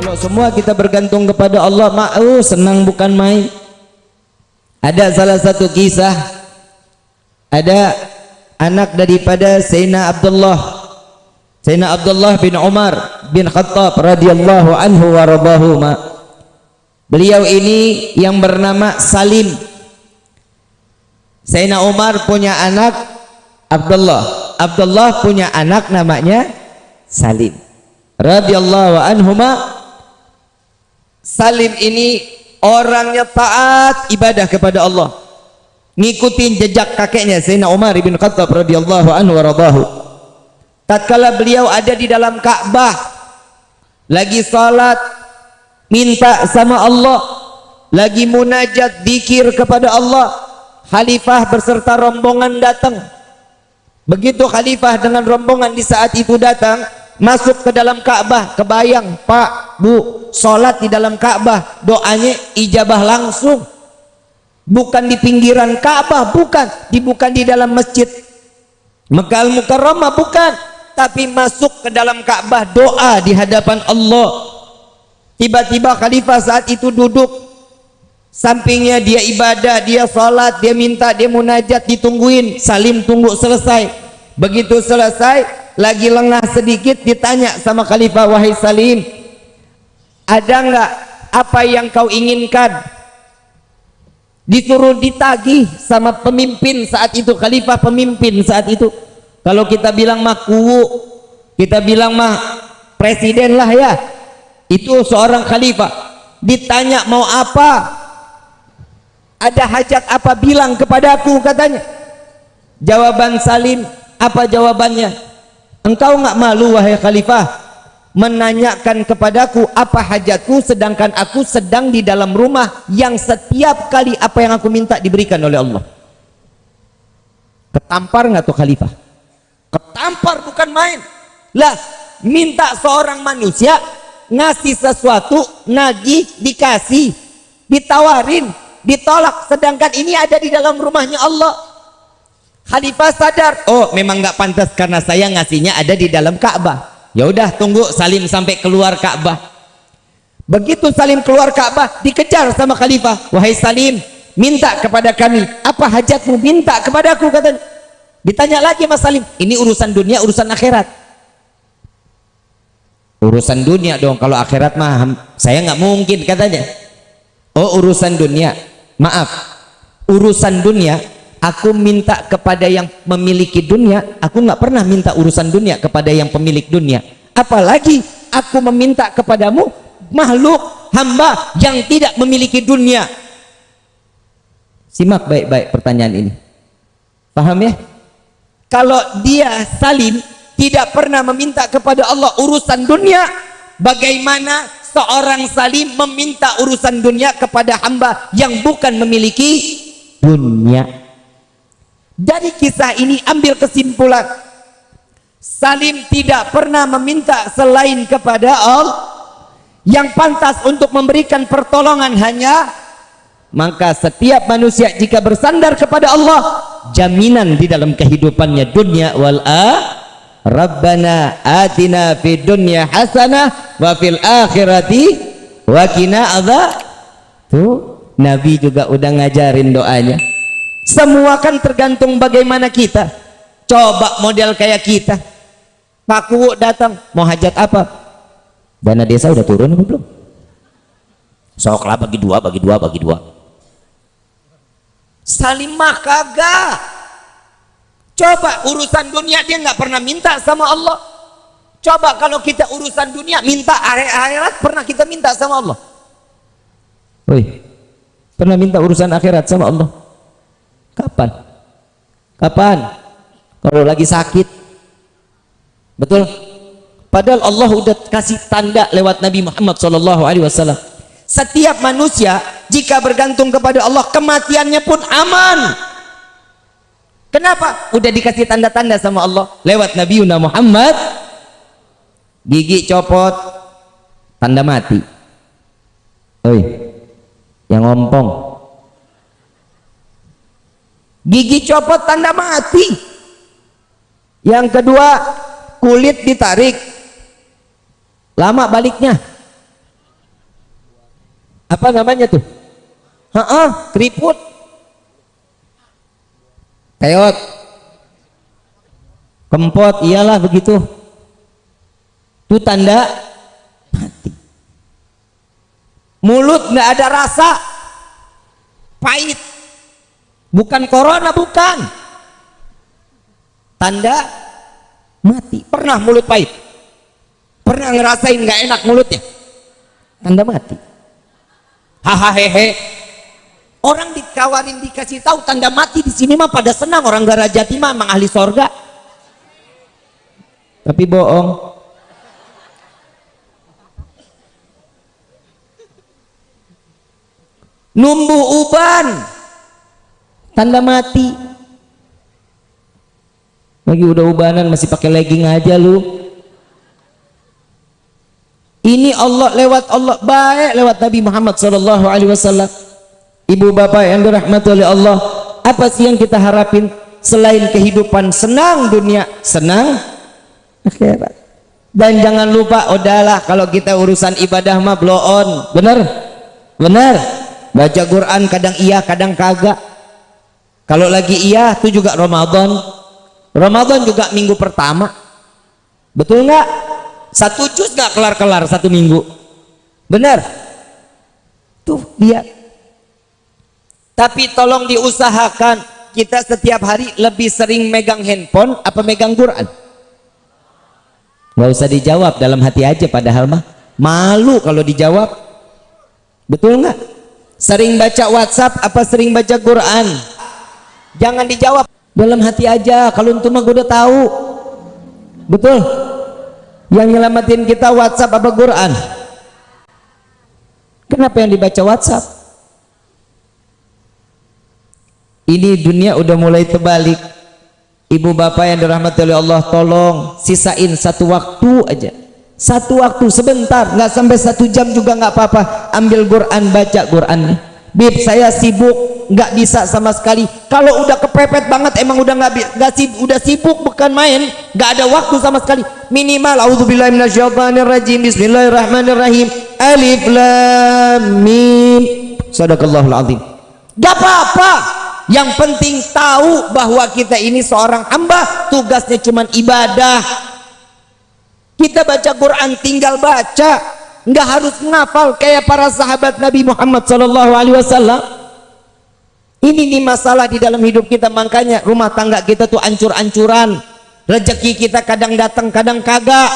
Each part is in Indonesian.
Kalau semua kita bergantung kepada Allah, senang bukan main. Ada salah satu kisah, ada anak daripada Sayyidina Abdullah bin Umar bin Khattab radhiyallahu anhu wa radahuma. Beliau ini yang bernama Salim. Sayyidina Umar punya anak Abdullah punya anak namanya Salim radhiyallahu anhuma. Salim ini orangnya taat ibadah kepada Allah, ngikutin jejak kakeknya Sayyidina Umar bin Khattab radhiyallahu anhu wa radahu. Tatkala beliau ada di dalam Ka'bah lagi salat minta sama Allah, lagi munajat zikir kepada Allah, khalifah berserta rombongan datang. Begitu khalifah dengan rombongan di saat itu datang masuk ke dalam Ka'bah, kebayang Pak Bu, sholat di dalam Ka'bah, doanya ijabah langsung, bukan di pinggiran Ka'bah, bukan di dalam masjid Makkah Al-Mukarramah, bukan, tapi masuk ke dalam Ka'bah, doa di hadapan Allah. Tiba-tiba khalifah saat itu duduk, sampingnya dia ibadah, dia sholat, dia minta, dia munajat, ditungguin. Salim tunggu selesai. Begitu selesai, lagi lengah sedikit, ditanya sama khalifah, wahai Salim, ada enggak apa yang kau inginkan? Disuruh ditagih sama pemimpin saat itu, khalifah pemimpin saat itu. Kalau kita bilang mah kuwu, kita bilang mah presiden lah ya, itu seorang khalifah. Ditanya mau apa, ada hajat apa, bilang kepadaku, katanya. Jawaban Salim, apa jawabannya? Engkau nggak malu wahai khalifah menanyakan kepadaku apa hajatku, sedangkan aku sedang di dalam rumah yang setiap kali apa yang aku minta diberikan oleh Allah. Ketampar nggak tuh khalifah? Ketampar bukan main lah. Minta seorang manusia ngasih sesuatu, nagih, dikasih, ditawarin, ditolak, sedangkan ini ada di dalam rumahnya Allah. Khalifah sadar, oh memang nggak pantas karena saya ngasihnya ada di dalam Ka'bah. Ya udah, tunggu Salim sampai keluar Ka'bah. Begitu Salim keluar Ka'bah, dikejar sama khalifah. Wahai Salim, minta kepada kami, apa hajatmu, minta kepadaku, katanya. Ditanya lagi Mas Salim, ini urusan dunia, urusan akhirat. Urusan dunia dong, kalau akhirat mah saya nggak mungkin, katanya. Oh urusan dunia, maaf, urusan dunia aku minta kepada yang memiliki dunia, aku nggak pernah minta urusan dunia kepada yang pemilik dunia. Apalagi aku meminta kepadamu, makhluk hamba yang tidak memiliki dunia. Simak baik-baik pertanyaan ini, paham ya? Kalau dia Salim tidak pernah meminta kepada Allah urusan dunia, bagaimana seorang Salim meminta urusan dunia kepada hamba yang bukan memiliki dunia? Dari kisah ini ambil kesimpulan, Salim tidak pernah meminta selain kepada Allah. Yang pantas untuk memberikan pertolongan hanya, maka setiap manusia jika bersandar kepada Allah, jaminan di dalam kehidupannya dunia wal Rabbana atina fid dunya hasanah wa fil akhirati wa qina adzab. Tuh Nabi juga udah ngajarin doanya. Semua kan tergantung bagaimana kita. Coba model kayak kita, Pak Kuwu datang mau hajat apa, dana desa udah turun belum? Soklah bagi dua. Salim mah kagak. Coba urusan dunia dia nggak pernah minta sama Allah. Coba kalau kita urusan dunia minta akhirat, pernah kita minta sama Allah? Woi, pernah minta urusan akhirat sama Allah? Kapan? Kalau lagi sakit, betul? Padahal Allah udah kasih tanda lewat Nabi Muhammad SAW. Setiap manusia jika bergantung kepada Allah, kematiannya pun aman. Kenapa? Udah dikasih tanda-tanda sama Allah lewat Nabi Muhammad. Gigi copot, tanda mati. Oi, yang ngompong. Gigi copot, tanda mati. Yang kedua, kulit ditarik, lama baliknya. Apa namanya tuh? Keriput. Teot. Kempot, iyalah begitu. Itu tanda mati. Mulut nggak ada rasa, pahit. Bukan corona, bukan. Tanda mati. Pernah mulut pahit? Pernah ngerasain nggak enak mulutnya? Tanda mati. Hahaha hehe. Orang dikawarin dikasih tahu tanda mati di sini mah pada senang, orang Garajati mah emang ahli sorga. Tapi bohong. Numbuh uban, tanda mati. Lagi udah ubanan masih pakai legging aja lu. Ini Allah, lewat Allah baik, lewat Nabi Muhammad SAW. Ibu bapak yang dirahmati oleh Allah, apa sih yang kita harapin selain kehidupan senang dunia, senang akhirat? Dan jangan lupa, udahlah kalau kita urusan ibadah mah blow on, bener? Bener. Baca Quran kadang iya, kadang kagak. Kalau lagi iya, itu juga Ramadan. Ramadan juga minggu pertama, betul nggak? Satu juz nggak kelar-kelar satu minggu, bener? Tuh lihat. Tapi tolong diusahakan kita setiap hari lebih sering megang handphone apa megang Quran. Nggak usah dijawab, dalam hati aja, padahal mah malu kalau dijawab, betul nggak? Sering baca WhatsApp apa sering baca Quran? Jangan dijawab, dalam hati aja, kalau itu mah gue udah tahu, betul? Yang nyelamatin kita WhatsApp apa Quran? Kenapa yang dibaca WhatsApp? Ini dunia udah mulai terbalik. Ibu bapak yang dirahmati oleh Allah, tolong sisain satu waktu aja, satu waktu sebentar, nggak sampai 1 jam juga nggak apa-apa. Ambil Quran, baca Quran. Bib, saya sibuk, nggak bisa sama sekali. Kalau udah kepepet banget, emang udah udah sibuk, bukan main, nggak ada waktu sama sekali. Minimal auzubillahi minasyaitonirrajim, bismillahirrahmanirrahim, alif lam mim, sadaqallahul azim. Gak apa-apa, yang penting tahu bahwa kita ini seorang hamba, tugasnya cuma ibadah. Kita baca Quran tinggal baca, nggak harus ngafal kayak para sahabat Nabi Muhammad SAW. Ini nih masalah di dalam hidup kita, makanya rumah tangga kita tuh ancur-ancuran, rezeki kita kadang datang kadang kagak.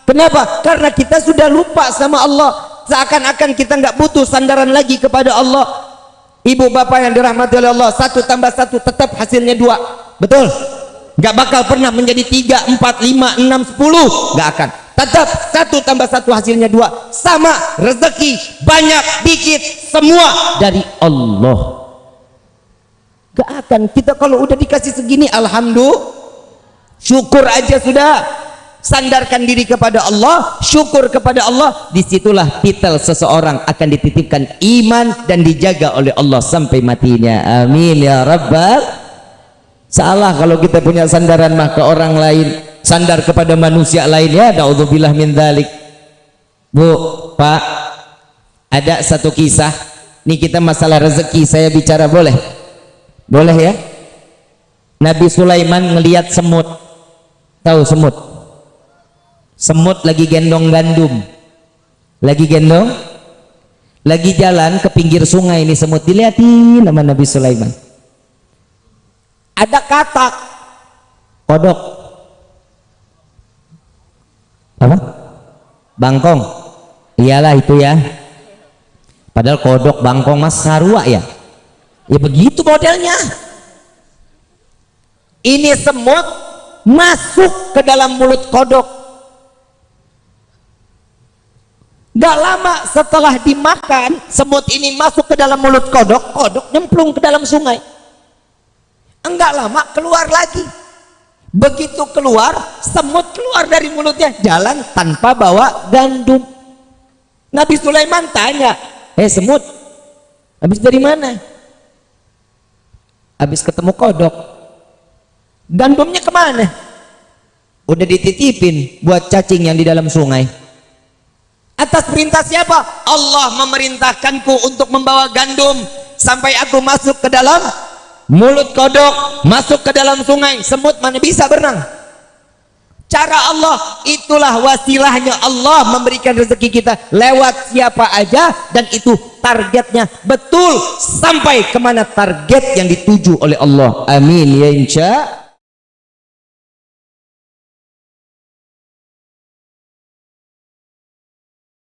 Kenapa? Karena kita sudah lupa sama Allah, seakan-akan kita nggak butuh sandaran lagi kepada Allah. Ibu bapak yang dirahmati oleh Allah, 1 tambah 1 tetap hasilnya 2, betul? Gak bakal pernah menjadi 3, 4, 5, 6, 10, gak akan. Tetap 1 tambah 1 hasilnya 2, sama. Rezeki banyak dikit semua dari Allah. Gak akan. Kita kalau udah dikasih segini, alhamdulillah, syukur aja sudah. Sandarkan diri kepada Allah, syukur kepada Allah. Disitulah titel seseorang akan dititipkan iman dan dijaga oleh Allah sampai matinya. Amin ya rabbal. Salah kalau kita punya sandaran mah ke orang lain, sandar kepada manusia lain, ya naudzubillah min dzalik. Bu, Pak, ada satu kisah. Ini kita masalah rezeki, saya bicara boleh? Boleh ya? Nabi Sulaiman ngelihat semut. Tahu semut? Semut lagi gendong gandum, lagi gendong, lagi jalan ke pinggir sungai. Ini semut dilihatin sama Nabi Sulaiman. Ada katak, kodok, apa? Bangkong. Iyalah itu ya. Padahal kodok bangkong mas sarua ya. Ya begitu modelnya. Ini semut masuk ke dalam mulut kodok. Gak lama setelah dimakan, semut ini masuk ke dalam mulut kodok, kodok nyemplung ke dalam sungai. Enggak lama keluar lagi. Begitu keluar, semut keluar dari mulutnya, jalan tanpa bawa gandum. Nabi Sulaiman tanya, semut, habis dari mana? Habis ketemu kodok. Gandumnya kemana? Udah dititipin buat cacing yang di dalam sungai. Atas perintah siapa? Allah memerintahkanku untuk membawa gandum sampai aku masuk ke dalam mulut kodok, masuk ke dalam sungai. Semut mana bisa berenang? Cara Allah, itulah wasilahnya Allah memberikan rezeki kita lewat siapa aja, dan itu targetnya betul sampai kemana target yang dituju oleh Allah. Amin ya insya